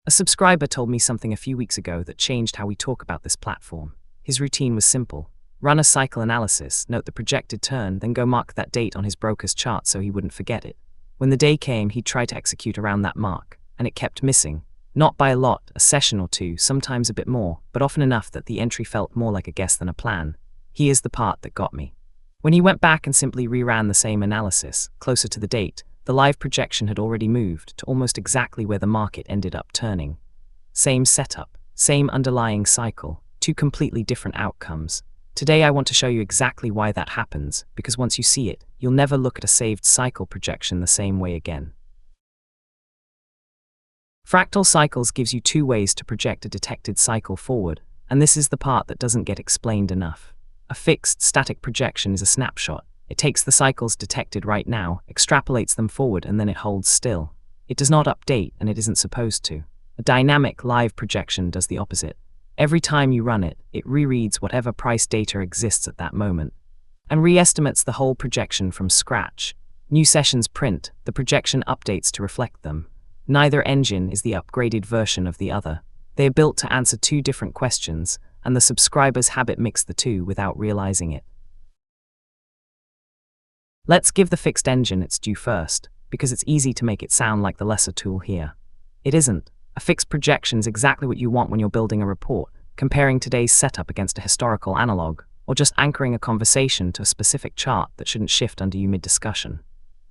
A subscriber told me something a few weeks ago that changed how we talk about this platform. His routine was simple. Run a cycle analysis, note the projected turn, then go mark that date on his broker's chart so he wouldn't forget it. When the day came, he'd try to execute around that mark, and it kept missing. Not by a lot, a session or two, sometimes a bit more, but often enough that the entry felt more like a guess than a plan. Here's the part that got me. When he went back and simply reran the same analysis, closer to the date, the live projection had already moved to almost exactly where the market ended up turning. Same setup, same underlying cycle, two completely different outcomes. Today I want to show you exactly why that happens, because once you see it, you'll never look at a saved cycle projection the same way again. Fractal cycles gives you two ways to project a detected cycle forward, and this is the part that doesn't get explained enough. A fixed, static projection is a snapshot. It takes the cycles detected right now, extrapolates them forward, and then it holds still. It does not update, and it isn't supposed to. A dynamic, live projection does the opposite. Every time you run it, it rereads whatever price data exists at that moment, and re-estimates the whole projection from scratch. New sessions print, the projection updates to reflect them. Neither engine is the upgraded version of the other. They are built to answer two different questions, and the subscribers habit mix the two without realizing it. Let's give the fixed engine its due first, because it's easy to make it sound like the lesser tool here. It isn't. A fixed projection is exactly what you want when you're building a report, comparing today's setup against a historical analog, or just anchoring a conversation to a specific chart that shouldn't shift under you mid-discussion.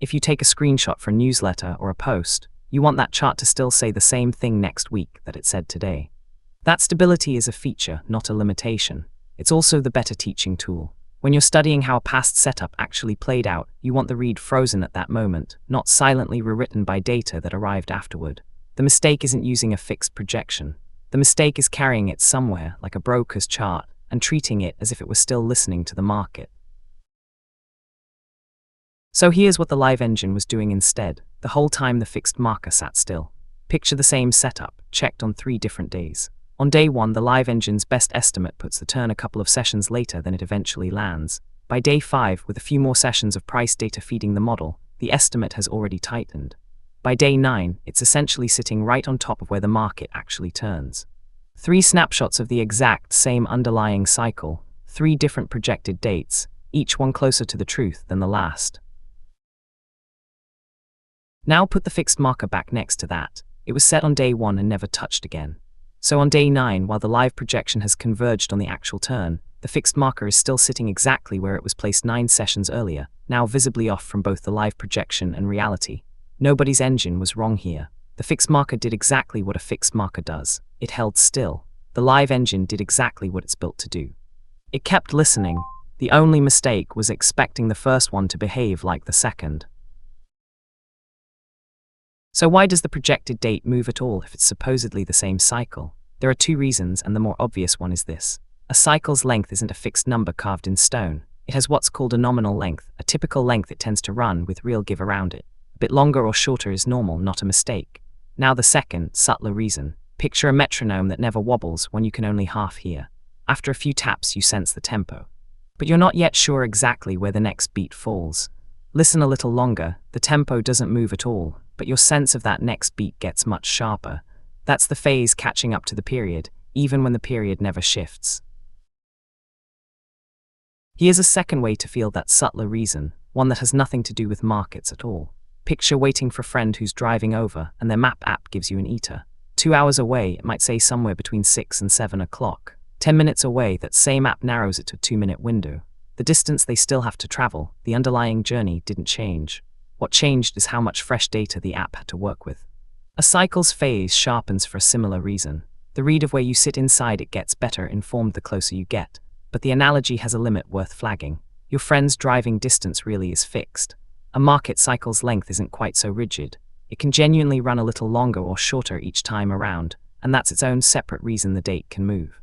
If you take a screenshot for a newsletter or a post, you want that chart to still say the same thing next week that it said today. That stability is a feature, not a limitation. It's also the better teaching tool. When you're studying how a past setup actually played out, you want the read frozen at that moment, not silently rewritten by data that arrived afterward. The mistake isn't using a fixed projection. The mistake is carrying it somewhere, like a broker's chart, and treating it as if it was still listening to the market. So here's what the live engine was doing instead, the whole time the fixed marker sat still. Picture the same setup, checked on 3 different days. On day 1, the live engine's best estimate puts the turn a couple of sessions later than it eventually lands. By day 5, with a few more sessions of price data feeding the model, the estimate has already tightened. By day 9, it's essentially sitting right on top of where the market actually turns. 3 snapshots of the exact same underlying cycle, 3 different projected dates, each one closer to the truth than the last. Now put the fixed marker back next to that. It was set on day 1 and never touched again. So on day 9, while the live projection has converged on the actual turn, the fixed marker is still sitting exactly where it was placed 9 sessions earlier, now visibly off from both the live projection and reality. Nobody's engine was wrong here. The fixed marker did exactly what a fixed marker does. It held still. The live engine did exactly what it's built to do. It kept listening. The only mistake was expecting the first one to behave like the second. So why does the projected date move at all if it's supposedly the same cycle? There are 2 reasons, and the more obvious one is this. A cycle's length isn't a fixed number carved in stone. It has what's called a nominal length, a typical length it tends to run with real give around it. A bit longer or shorter is normal, not a mistake. Now the second, subtler reason. Picture a metronome that never wobbles when you can only half hear. After a few taps you sense the tempo. But you're not yet sure exactly where the next beat falls. Listen a little longer, the tempo doesn't move at all, but your sense of that next beat gets much sharper. That's the phase catching up to the period, even when the period never shifts. Here's a second way to feel that subtler reason, one that has nothing to do with markets at all. Picture waiting for a friend who's driving over and their map app gives you an ETA. 2 hours away, it might say somewhere between 6 and 7 o'clock. 10 minutes away, that same app narrows it to a 2-minute window. The distance they still have to travel, the underlying journey didn't change. What changed is how much fresh data the app had to work with. A cycle's phase sharpens for a similar reason. The read of where you sit inside it gets better informed the closer you get. But the analogy has a limit worth flagging. Your friend's driving distance really is fixed. A market cycle's length isn't quite so rigid. It can genuinely run a little longer or shorter each time around, and that's its own separate reason the date can move.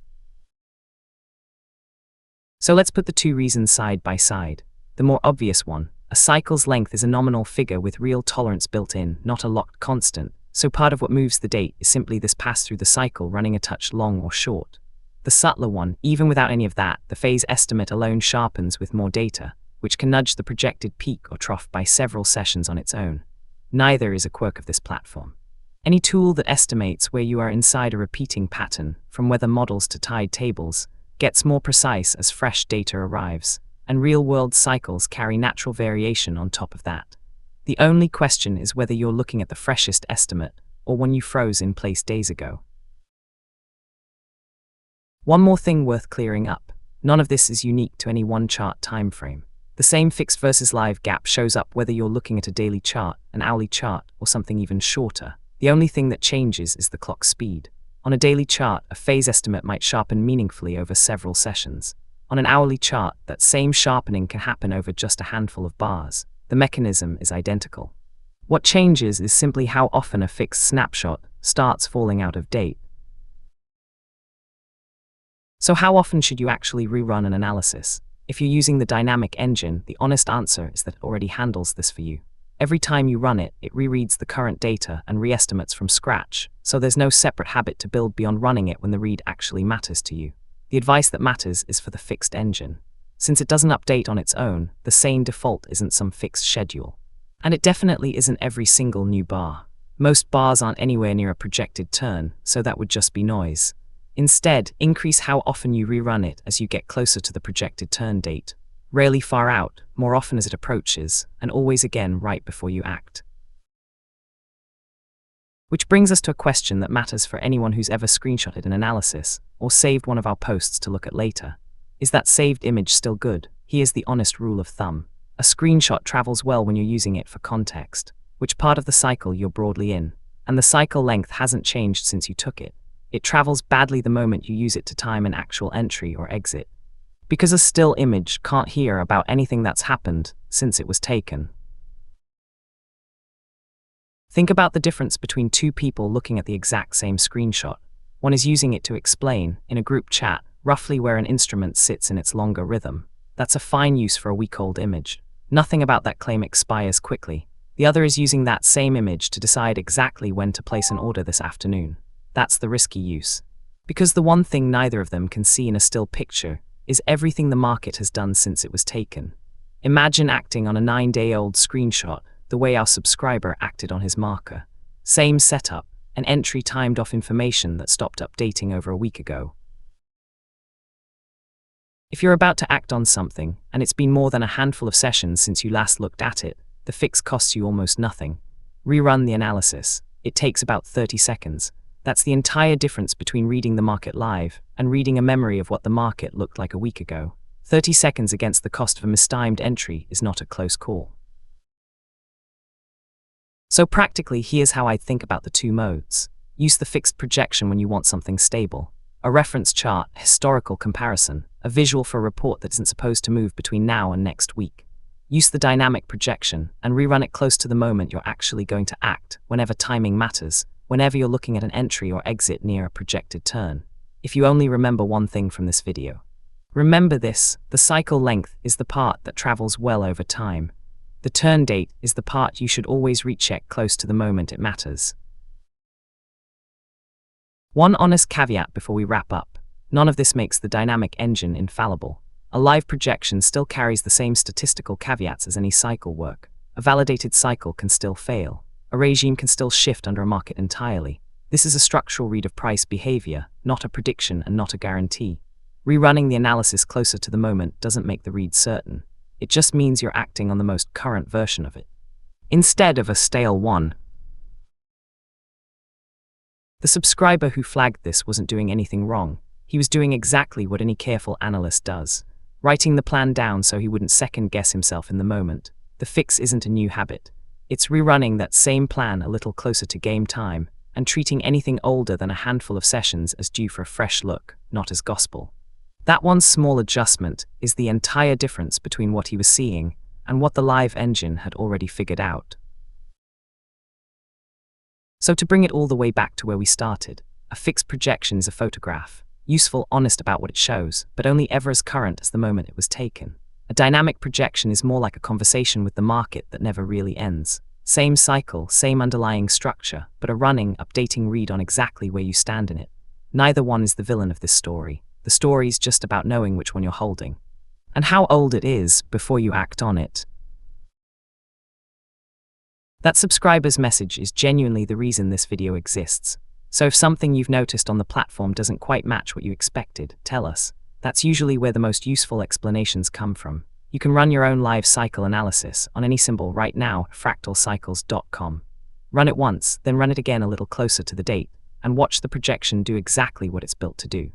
So let's put the 2 reasons side by side. The more obvious one, a cycle's length is a nominal figure with real tolerance built in, not a locked constant, so part of what moves the date is simply this pass through the cycle running a touch long or short. The subtler one, even without any of that, the phase estimate alone sharpens with more data, which can nudge the projected peak or trough by several sessions on its own. Neither is a quirk of this platform. Any tool that estimates where you are inside a repeating pattern, from weather models to tide tables, gets more precise as fresh data arrives, and real-world cycles carry natural variation on top of that. The only question is whether you're looking at the freshest estimate or one you froze in place days ago. One more thing worth clearing up. None of this is unique to any one chart time frame. The same fixed versus live gap shows up whether you're looking at a daily chart, an hourly chart, or something even shorter. The only thing that changes is the clock speed. On a daily chart, a phase estimate might sharpen meaningfully over several sessions. On an hourly chart, that same sharpening can happen over just a handful of bars. The mechanism is identical. What changes is simply how often a fixed snapshot starts falling out of date. So how often should you actually rerun an analysis? If you're using the dynamic engine, the honest answer is that it already handles this for you. Every time you run it, it rereads the current data and re-estimates from scratch, so there's no separate habit to build beyond running it when the read actually matters to you. The advice that matters is for the fixed engine. Since it doesn't update on its own, the sane default isn't some fixed schedule. And it definitely isn't every single new bar. Most bars aren't anywhere near a projected turn, so that would just be noise. Instead, increase how often you rerun it as you get closer to the projected turn date. Rarely far out, more often as it approaches, and always again right before you act. Which brings us to a question that matters for anyone who's ever screenshotted an analysis, or saved one of our posts to look at later. Is that saved image still good? Here's the honest rule of thumb. A screenshot travels well when you're using it for context, which part of the cycle you're broadly in, and the cycle length hasn't changed since you took it. It travels badly the moment you use it to time an actual entry or exit. Because a still image can't hear about anything that's happened since it was taken. Think about the difference between two people looking at the exact same screenshot. One is using it to explain, in a group chat, roughly where an instrument sits in its longer rhythm. That's a fine use for a week-old image. Nothing about that claim expires quickly. The other is using that same image to decide exactly when to place an order this afternoon. That's the risky use. Because the one thing neither of them can see in a still picture is everything the market has done since it was taken. Imagine acting on a 9-day-old screenshot the way our subscriber acted on his marker. Same setup, an entry timed off information that stopped updating over a week ago. If you're about to act on something, and it's been more than a handful of sessions since you last looked at it, the fix costs you almost nothing. Rerun the analysis. It takes about 30 seconds. That's the entire difference between reading the market live and reading a memory of what the market looked like a week ago. 30 seconds against the cost of a mistimed entry is not a close call. So practically, here's how I think about the two modes. Use the fixed projection when you want something stable. A reference chart, historical comparison, a visual for a report that isn't supposed to move between now and next week. Use the dynamic projection and rerun it close to the moment you're actually going to act, whenever timing matters, whenever you're looking at an entry or exit near a projected turn. If you only remember one thing from this video. Remember this, the cycle length is the part that travels well over time. The turn date is the part you should always recheck close to the moment it matters. One honest caveat before we wrap up. None of this makes the dynamic engine infallible. A live projection still carries the same statistical caveats as any cycle work. A validated cycle can still fail. A regime can still shift under a market entirely. This is a structural read of price behavior, not a prediction and not a guarantee. Rerunning the analysis closer to the moment doesn't make the read certain. It just means you're acting on the most current version of it, instead of a stale one. The subscriber who flagged this wasn't doing anything wrong. He was doing exactly what any careful analyst does, writing the plan down so he wouldn't second-guess himself in the moment. The fix isn't a new habit. It's rerunning that same plan a little closer to game time, and treating anything older than a handful of sessions as due for a fresh look, not as gospel. That one small adjustment is the entire difference between what he was seeing and what the live engine had already figured out. So to bring it all the way back to where we started, a fixed projection is a photograph, useful, honest about what it shows, but only ever as current as the moment it was taken. A dynamic projection is more like a conversation with the market that never really ends. Same cycle, same underlying structure, but a running, updating read on exactly where you stand in it. Neither one is the villain of this story. The story's just about knowing which one you're holding, and how old it is before you act on it. That subscriber's message is genuinely the reason this video exists. So if something you've noticed on the platform doesn't quite match what you expected, tell us. That's usually where the most useful explanations come from. You can run your own live cycle analysis on any symbol right now at fractalcycles.com. Run it once, then run it again a little closer to the date, and watch the projection do exactly what it's built to do.